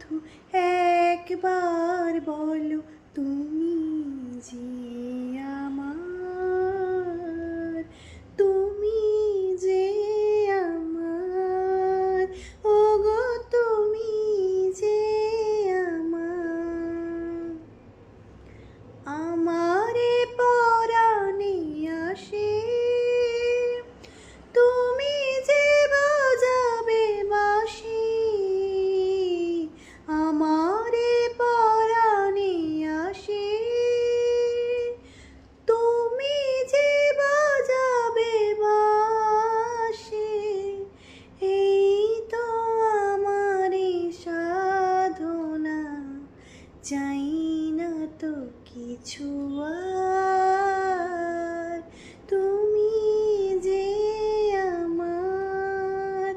শুধু একবার বলো তুমি যে আমার, তুমি যে আমার, ওগো তুমি যে আমার। আমারে পরাণে আসে তুমি যে বাজাবে বাঁশি, আমারে পরাণে আসে তুমি যে বাজাবে বাঁশি। এই তো আমারে সাধনা, চাই না তো কিছু আর, তুমি যে আমার,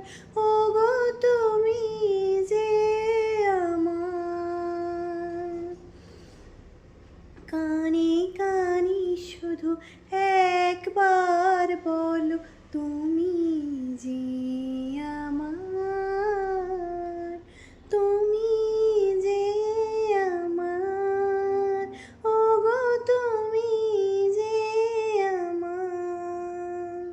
ওগো তুমি যে আমার। কানে কানে শুধু একবার বলো তুমি যে আমার, তুমি যে আমার, ওগো তুমি যে আমার।